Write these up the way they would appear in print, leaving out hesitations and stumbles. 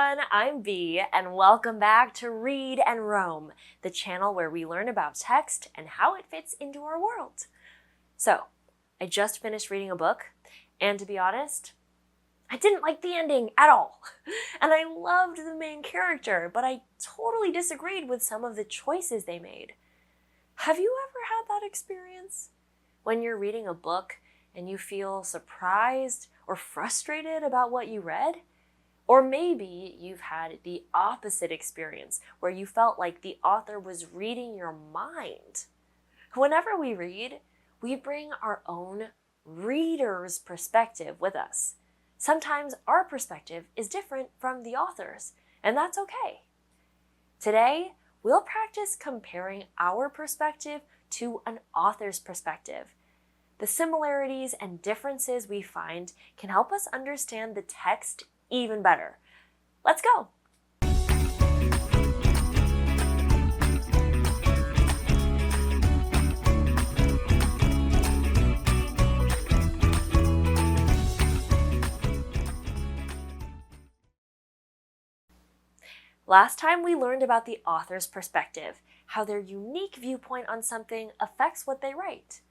everyone, I'm Bea, and welcome back to Read and Roam, the channel where we learn about text and how it fits into our world. So, I just finished reading a book, and to be honest, I didn't like the ending at all. And I loved the main character, but I totally disagreed with some of the choices they made. Have you ever had that experience? When you're reading a book and you feel surprised or frustrated about what you read? Or maybe you've had the opposite experience where you felt like the author was reading your mind. Whenever we read, we bring our own reader's perspective with us. Sometimes our perspective is different from the author's, and that's okay. Today, we'll practice comparing our perspective to an author's perspective. The similarities and differences we find can help us understand the text even better. Let's go! Last time we learned about the author's perspective, how their unique viewpoint on something affects what they write.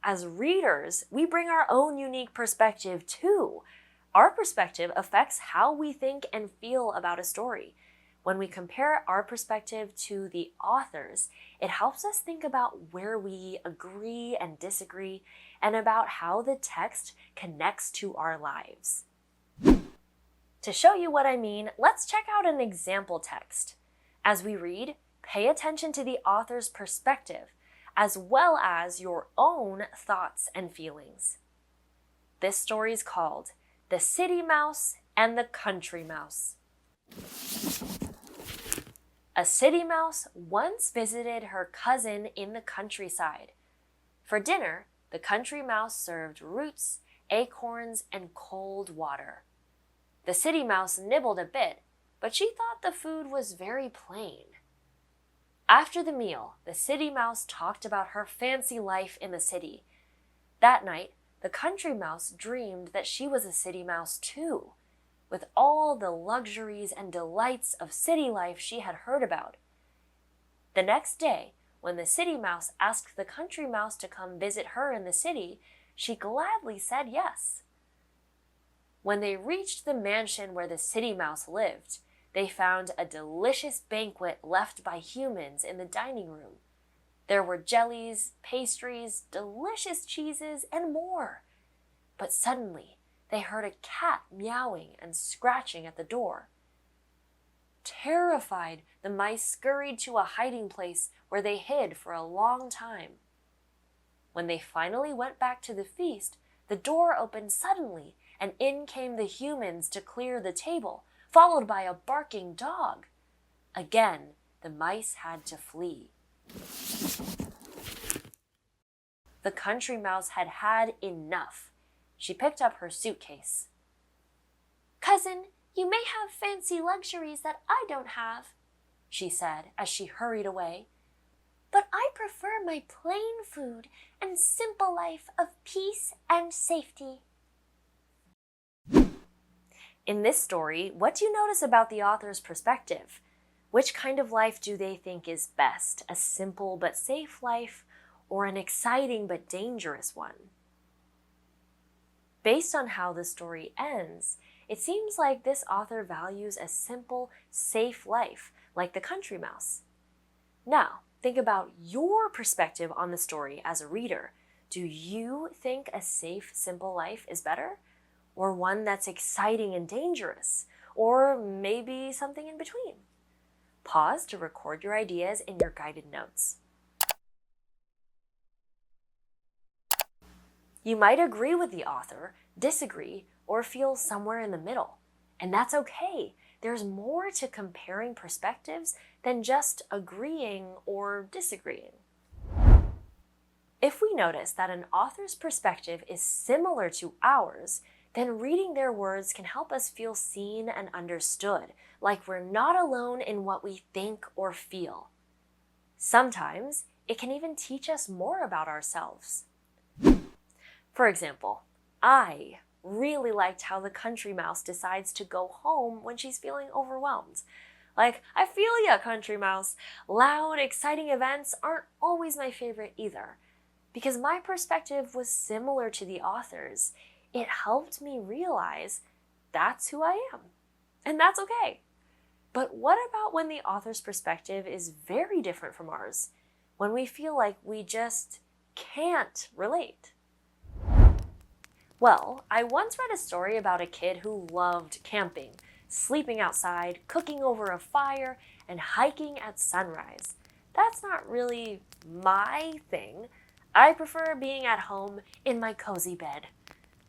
As readers, we bring our own unique perspective too. Our perspective affects how we think and feel about a story. When we compare our perspective to the author's, it helps us think about where we agree and disagree, and about how the text connects to our lives. To show you what I mean, let's check out an example text. As we read, pay attention to the author's perspective, as well as your own thoughts and feelings. This story is called The City Mouse and the Country Mouse. A city mouse once visited her cousin in the countryside. For dinner, the country mouse served roots, acorns, and cold water. The city mouse nibbled a bit, but she thought the food was very plain. After the meal, the city mouse talked about her fancy life in the city. That night, the country mouse dreamed that she was a city mouse too, with all the luxuries and delights of city life she had heard about. The next day, when the city mouse asked the country mouse to come visit her in the city, she gladly said yes. When they reached the mansion where the city mouse lived, they found a delicious banquet left by humans in the dining room. There were jellies, pastries, delicious cheeses, and more. But suddenly, they heard a cat meowing and scratching at the door. Terrified, the mice scurried to a hiding place where they hid for a long time. When they finally went back to the feast, the door opened suddenly, and in came the humans to clear the table, followed by a barking dog. Again, the mice had to flee. The country mouse had had enough. She picked up her suitcase. "Cousin, you may have fancy luxuries that I don't have," she said as she hurried away. "But I prefer my plain food and simple life of peace and safety." In this story, what do you notice about the author's perspective? Which kind of life do they think is best? A simple but safe life, or an exciting but dangerous one? Based on how the story ends, it seems like this author values a simple, safe life, like the country mouse. Now, think about your perspective on the story as a reader. Do you think a safe, simple life is better? Or one that's exciting and dangerous? Or maybe something in between? Pause to record your ideas in your guided notes. You might agree with the author, disagree, or feel somewhere in the middle. And that's okay. There's more to comparing perspectives than just agreeing or disagreeing. If we notice that an author's perspective is similar to ours, then reading their words can help us feel seen and understood, like we're not alone in what we think or feel. Sometimes it can even teach us more about ourselves. For example, I really liked how the country mouse decides to go home when she's feeling overwhelmed. Like, I feel ya, country mouse. Loud, exciting events aren't always my favorite either. Because my perspective was similar to the author's, it helped me realize that's who I am. And that's okay. But what about when the author's perspective is very different from ours? When we feel like we just can't relate? Well, I once read a story about a kid who loved camping, sleeping outside, cooking over a fire, and hiking at sunrise. That's not really my thing. I prefer being at home in my cozy bed.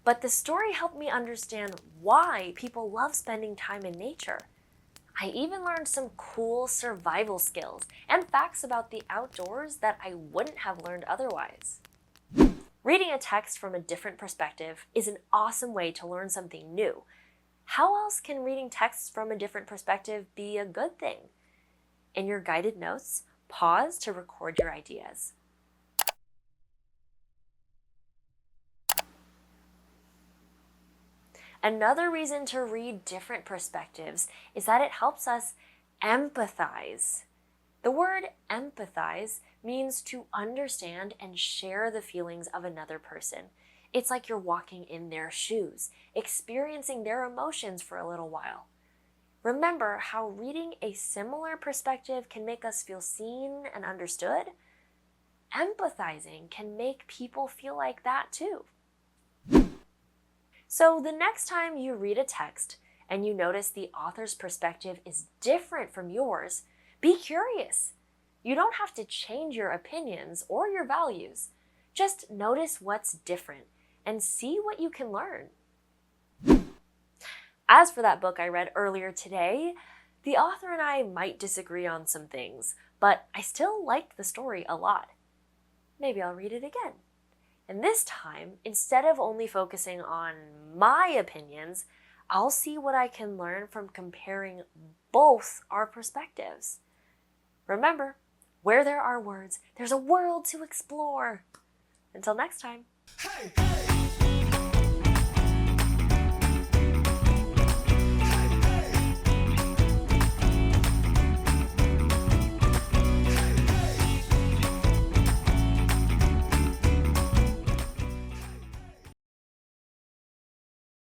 But the story helped me understand why people love spending time in nature. I even learned some cool survival skills and facts about the outdoors that I wouldn't have learned otherwise. Reading a text from a different perspective is an awesome way to learn something new. How else can reading texts from a different perspective be a good thing? In your guided notes, pause to record your ideas. Another reason to read different perspectives is that it helps us empathize. The word empathize means to understand and share the feelings of another person. It's like you're walking in their shoes, experiencing their emotions for a little while. Remember how reading a similar perspective can make us feel seen and understood? Empathizing can make people feel like that too. So the next time you read a text and you notice the author's perspective is different from yours, be curious. You don't have to change your opinions or your values. Just notice what's different and see what you can learn. As for that book I read earlier today, the author and I might disagree on some things, but I still liked the story a lot. Maybe I'll read it again. And this time, instead of only focusing on my opinions, I'll see what I can learn from comparing both our perspectives. Remember, where there are words, there's a world to explore. Until next time. Hey, hey.